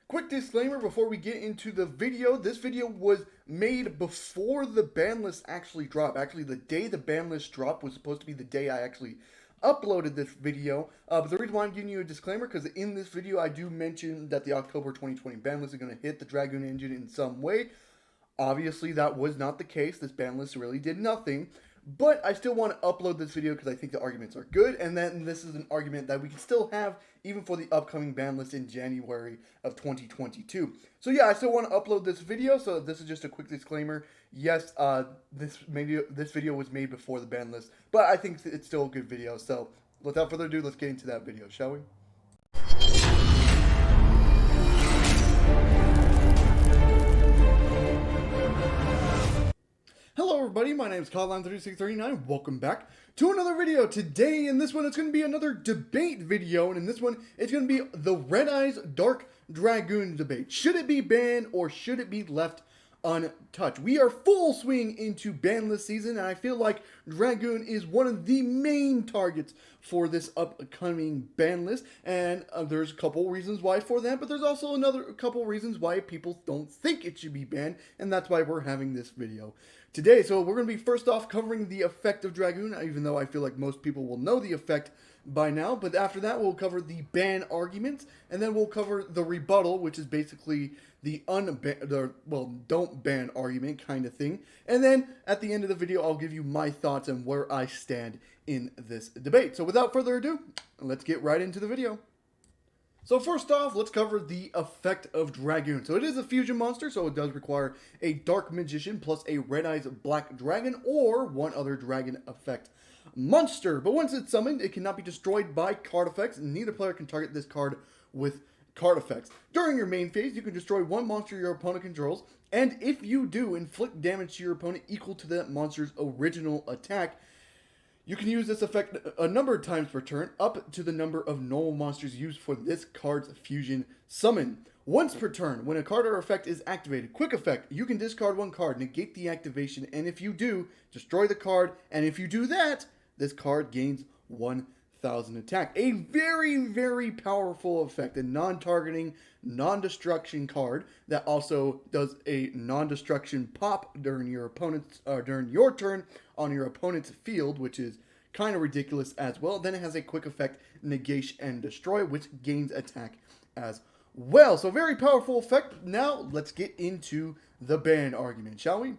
Quick disclaimer before we get into the video. This video was made before the ban list actually dropped. Actually, the day the ban list dropped was supposed to be the day I actually uploaded this video. But the reason why I'm giving you a disclaimer, because in this video I do mention that the October 2020 ban list is going to hit the Dragoon engine in some way. Obviously, that was not the case. This ban list really did nothing. But I still want to upload this video because I think the arguments are good, and then this is an argument that we can still have even for the upcoming ban list in January of 2022. So yeah, I still want to upload this video, so this is just a quick disclaimer. Yes, this video was made before the ban list, but I think it's still a good video. So without further ado, let's get into that video, shall we? Hello everybody, my name is Codline3639. Welcome back to another video. Today, in this one, it's going to be another debate video, and in this one, it's going to be the Red Eyes Dark Dragoon debate. Should it be banned or should it be left untouched? We are full swing into ban list season, and I feel like Dragoon is one of the main targets for this upcoming ban list, and there's a couple reasons why for that, but there's also another couple reasons why people don't think it should be banned, and that's why we're having this video today. So we're going to be first off covering the effect of Dragoon, even though I feel like most people will know the effect by now. But after that, we'll cover the ban arguments, and then we'll cover the rebuttal, which is basically the don't ban argument kind of thing. And then at the end of the video, I'll give you my thoughts on where I stand in this debate. So without further ado, let's get right into the video. So first off, let's cover the effect of Dragoon. So it is a fusion monster, so it does require a Dark Magician plus a Red Eyes Black Dragon or one other dragon effect monster. But once it's summoned, it cannot be destroyed by card effects, and neither player can target this card with card effects. During your main phase, you can destroy one monster your opponent controls, and if you do, inflict damage to your opponent equal to that monster's original attack. You can use this effect a number of times per turn, up to the number of normal monsters used for this card's fusion summon. Once per turn, when a card or effect is activated, quick effect, you can discard one card, negate the activation, and if you do, destroy the card, and if you do that, this card gains 1,000 attack. A very, very powerful effect, a non-targeting, non-destruction card that also does a non-destruction pop during your turn on your opponent's field, which is kind of ridiculous as well. Then it has a quick effect, negation and destroy, which gains attack as well. So very powerful effect. Now let's get into the ban argument, shall we?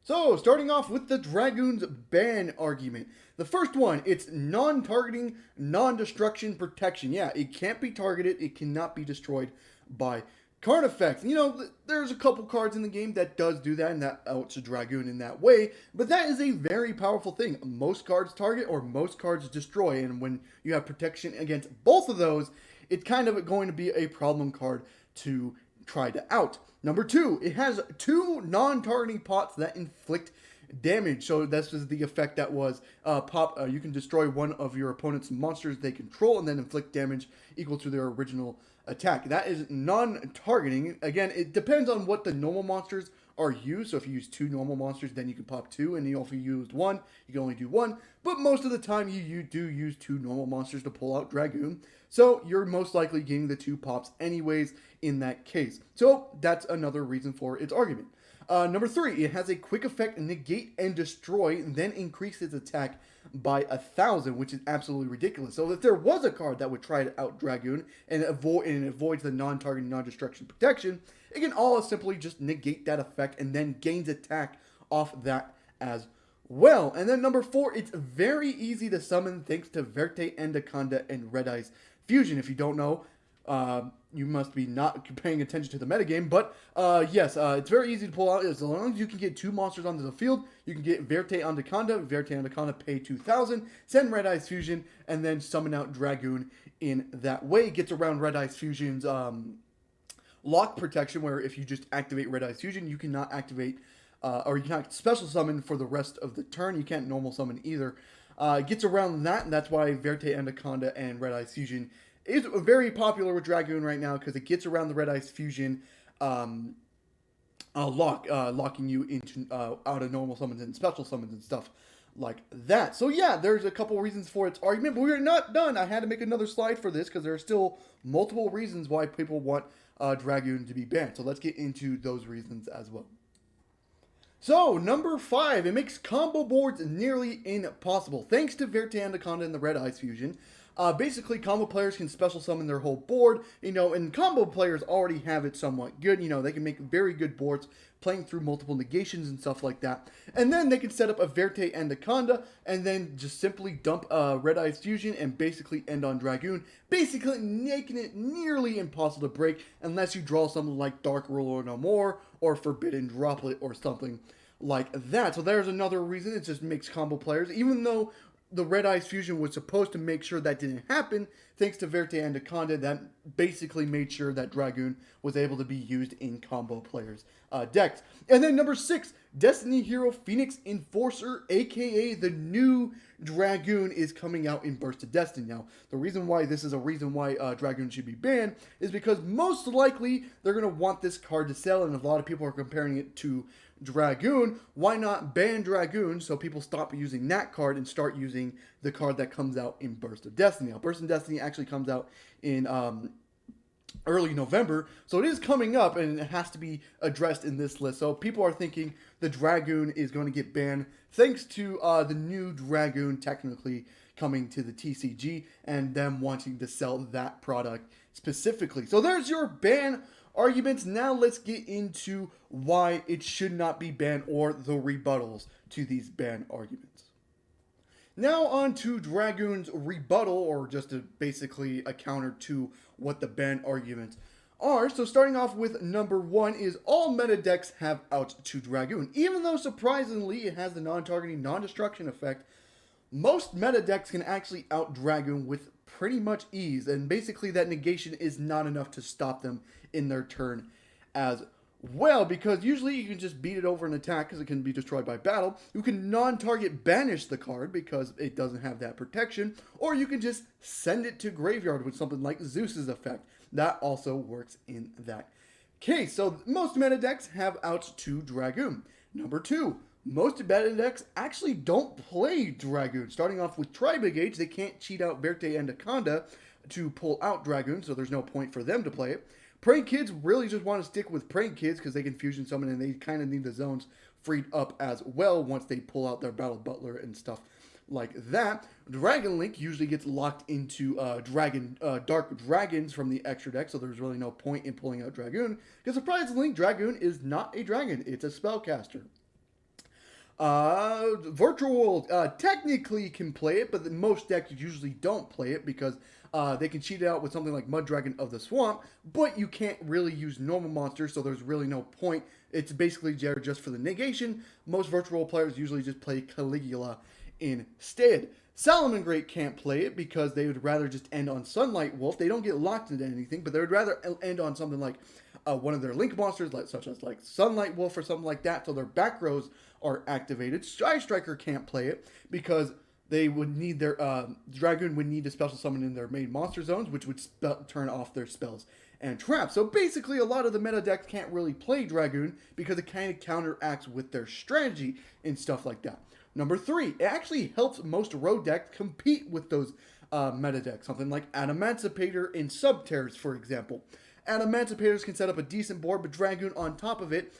So, starting off with the Dragoon's ban argument. The first one, it's non-targeting, non-destruction protection. Yeah, it can't be targeted, it cannot be destroyed by card effects. You know, there's a couple cards in the game that does do that, and that outs a Dragoon in that way, but that is a very powerful thing. Most cards target or most cards destroy, and when you have protection against both of those, it's kind of going to be a problem card to try to out. Number two, it has two non-targeting pots that inflict damage. So this is the effect that was you can destroy one of your opponent's monsters they control and then inflict damage equal to their original attack. That is non-targeting. Again, it depends on what the normal monsters are used. So if you use two normal monsters, then you can pop two, and if you used one, you can only do one. But most of the time, you do use two normal monsters to pull out Dragoon. So you're most likely getting the two pops anyways in that case. So that's another reason for its argument. Number three, it has a quick effect, negate and destroy, and then increase its attack by 1,000, which is absolutely ridiculous. So if there was a card that would try to out Dragoon and avoids the non-targeting, non-destruction protection, it can all simply just negate that effect and then gains attack off that as well. And then number four, it's very easy to summon thanks to Verte, Endaconda, and Red Eyes Fusion. If you don't know, you must be not paying attention to the metagame, but yes, it's very easy to pull out. As long as you can get two monsters onto the field, you can get Verte Endaconda, pay 2,000, send Red Eyes Fusion, and then summon out Dragoon in that way. It gets around Red Eyes Fusion's lock protection, where if you just activate Red Eyes Fusion, you cannot activate, or you cannot special summon for the rest of the turn. You can't normal summon either. It gets around that, and that's why Verte Endaconda and Red Eyes Fusion is very popular with Dragoon right now, because it gets around the Red Eyes Fusion locking you into out of normal summons and special summons and stuff like that. So yeah, there's a couple reasons for its argument, but we're not done. I had to make another slide for this because there are still multiple reasons why people want Dragoon to be banned. So let's get into those reasons as well. So, number 5, it makes combo boards nearly impossible. Thanks to Verte Anaconda and the Red Eyes fusion, basically combo players can special summon their whole board, and combo players already have it somewhat good. They can make very good boards playing through multiple negations and stuff like that. And then they can set up a Verte Anaconda and then just simply dump Red Eyes fusion and basically end on Dragoon, basically making it nearly impossible to break unless you draw something like Dark Ruler No More or Forbidden Droplet or something like that. So there's another reason. It just makes combo players, even though the Red Eyes fusion was supposed to make sure that didn't happen, thanks to Verte Anaconda, that basically made sure that Dragoon was able to be used in combo players' decks. And then number 6, Destiny Hero Phoenix Enforcer, aka the new Dragoon, is coming out in Burst of Destiny. Now, the reason why this is a reason why Dragoon should be banned is because most likely they're going to want this card to sell, and a lot of people are comparing it to Dragoon. Why not ban Dragoon so people stop using that card and start using the card that comes out in Burst of Destiny? Now, Burst of Destiny actually comes out in early November, so it is coming up and it has to be addressed in this list. So people are thinking the Dragoon is going to get banned thanks to the new Dragoon technically coming to the TCG and them wanting to sell that product specifically. So there's your ban arguments. Now let's get into why it should not be banned or the rebuttals to these ban arguments. Now on to Dragoon's rebuttal, or just basically a counter to what the ban arguments are. So starting off with number 1 is all meta decks have out to Dragoon. Even though surprisingly it has the non-targeting, non-destruction effect, most meta decks can actually out Dragoon with pretty much ease, and basically that negation is not enough to stop them in their turn as well, because usually you can just beat it over an attack because it can be destroyed by battle. You can non-target banish the card because it doesn't have that protection, or you can just send it to graveyard with something like Zeus's effect. That also works in that case. So most meta decks have outs to Dragoon. Number 2, most meta decks actually don't play Dragoon. Starting off with Tri-Brigade, they can't cheat out Verte Anaconda to pull out Dragoon, so there's no point for them to play it. Praying Kids really just want to stick with Praying Kids because they can fusion summon and they kind of need the zones freed up as well once they pull out their Battle Butler and stuff like that. Dragon Link usually gets locked into Dark Dragons from the extra deck, so there's really no point in pulling out Dragoon because surprisingly, Dragoon is not a dragon, it's a spellcaster. Virtual World technically can play it, but most decks usually don't play it because they can cheat it out with something like Mud Dragon of the Swamp, but you can't really use normal monsters, so there's really no point. It's basically just for the negation. Most virtual world players usually just play Caligula instead. Salamangreat can't play it because they would rather just end on Sunlight Wolf. They don't get locked into anything, but they would rather end on something like one of their link monsters, such as Sunlight Wolf or something like that, so their back rows are activated. Sky Striker can't play it because they would need their Dragoon would need to special summon in their main monster zones, which would turn off their spells and traps. So basically, a lot of the meta decks can't really play Dragoon because it kind of counteracts with their strategy and stuff like that. Number 3, it actually helps most road decks compete with those meta decks. Something like Adamancipator and Subterrors, for example. Adamancipators can set up a decent board, but Dragoon on top of it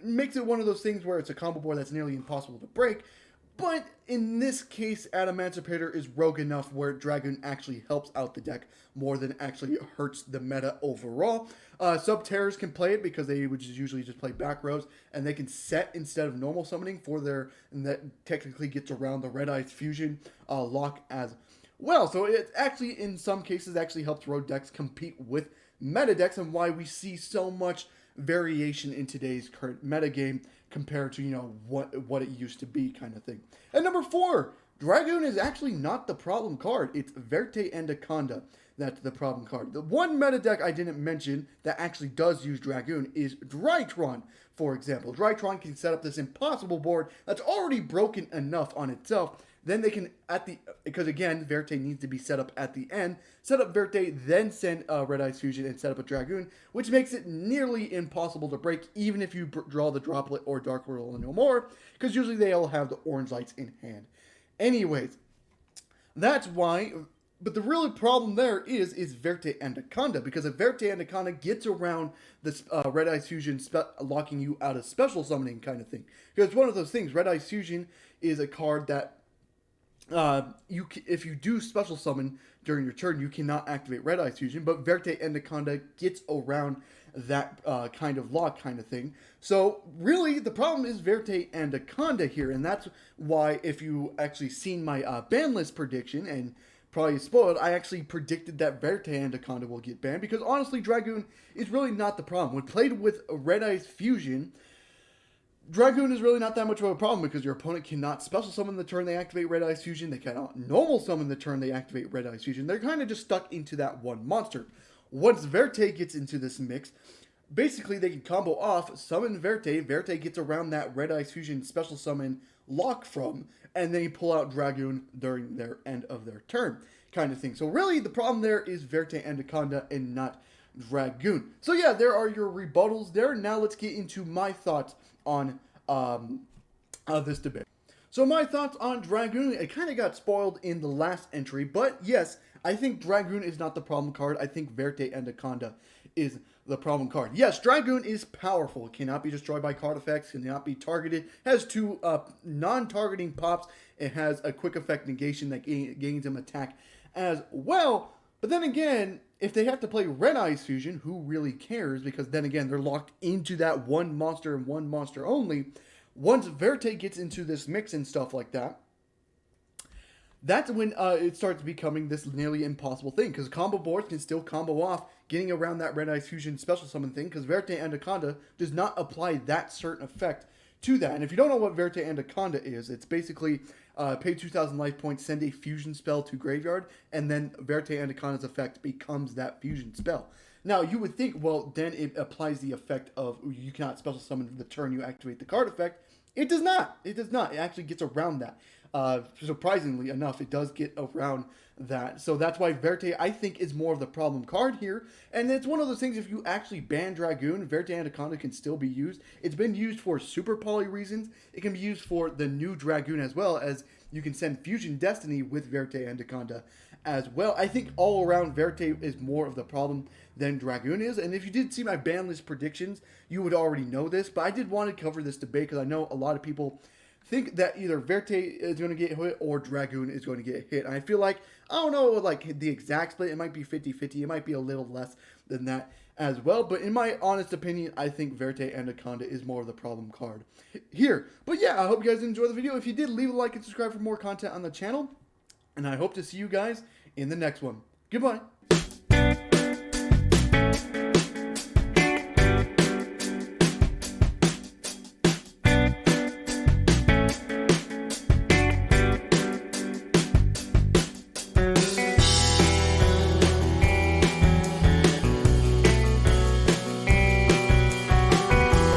makes it one of those things where it's a combo board that's nearly impossible to break. But in this case, Adamancipator is rogue enough where Dragoon actually helps out the deck more than actually hurts the meta overall. Subterrors can play it because they would usually just play back rows, and they can set instead of normal summoning and that technically gets around the Red Eyes fusion lock as well. So it actually, in some cases, actually helps road decks compete with meta decks, and why we see so much variation in today's current metagame compared to, what it used to be kind of thing. And number 4, Dragoon is actually not the problem card. It's Verte Anaconda that's the problem card. The one meta deck I didn't mention that actually does use Dragoon is Drytron, for example. Drytron can set up this impossible board that's already broken enough on itself. then they can, because again, Verte needs to be set up at the end, set up Verte, then send Red Eyes Fusion and set up a Dragoon, which makes it nearly impossible to break, even if you draw the Droplet or Dark Whirl no more, because usually they all have the orange lights in hand. Anyways, that's why. But the real problem there is Verte Anaconda, because if Verte Anaconda gets around this Red Eyes Fusion locking you out of special summoning kind of thing. Because it's one of those things, Red Eyes Fusion is a card that if you do special summon during your turn, you cannot activate Red Eyes Fusion, but Verte Anaconda gets around that kind of lock kind of thing. So really, the problem is Verte Anaconda here, and that's why if you actually seen my ban list prediction, and probably spoiled, I actually predicted that Verte Anaconda will get banned, because honestly, Dragoon is really not the problem. When played with Red Eyes Fusion, Dragoon is really not that much of a problem, because your opponent cannot special summon the turn they activate Red Eyes Fusion, they cannot normal summon the turn they activate Red Eyes Fusion. They're kind of just stuck into that one monster. Once Verte gets into this mix, basically they can combo off, summon Verte, Verte gets around that Red Eyes Fusion special summon lock from, and then you pull out Dragoon during their end of their turn, kind of thing. So really, the problem there is Verte Anaconda and not Dragoon. So yeah, there are your rebuttals there. Now let's get into my thoughts on this debate. So my thoughts on Dragoon, it kind of got spoiled in the last entry, but yes, I think Dragoon is not the problem card. I think Verte Anaconda is the problem card. Yes, Dragoon is powerful. It cannot be destroyed by card effects, cannot be targeted, has two non-targeting pops, it has a quick effect negation that gains him attack as well. But then again, if they have to play Red Eyes Fusion, who really cares? Because then again, they're locked into that one monster and one monster only. Once Verte gets into this mix and stuff like that, that's when it starts becoming this nearly impossible thing, because combo boards can still combo off getting around that Red Eyes Fusion special summon thing, because Verte Anaconda does not apply that certain effect to that. And if you don't know what Verte Anaconda is, it's basically pay 2,000 life points, send a fusion spell to graveyard, and then Verte Anaconda's effect becomes that fusion spell. Now, you would think, well, then it applies the effect of you cannot special summon the turn you activate the card effect. It does not. It does not. It actually gets around that. Surprisingly enough, it does get around that. So that's why Verte, I think, is more of the problem card here. And it's one of those things, if you actually ban Dragoon, Verte Anaconda can still be used. It's been used for super poly reasons. It can be used for the new Dragoon as well, as you can send Fusion Destiny with Verte Anaconda as well. I think all around Verte is more of the problem than Dragoon is. And if you did see my ban list predictions, you would already know this. But I did want to cover this debate because I know a lot of people think that either Verte is going to get hit or Dragoon is going to get hit. And I feel like, I don't know, like the exact split, it might be 50-50. It might be a little less than that as well. But in my honest opinion, I think Verte Anaconda is more of the problem card here. But yeah, I hope you guys enjoyed the video. If you did, leave a like and subscribe for more content on the channel. And I hope to see you guys in the next one. Goodbye.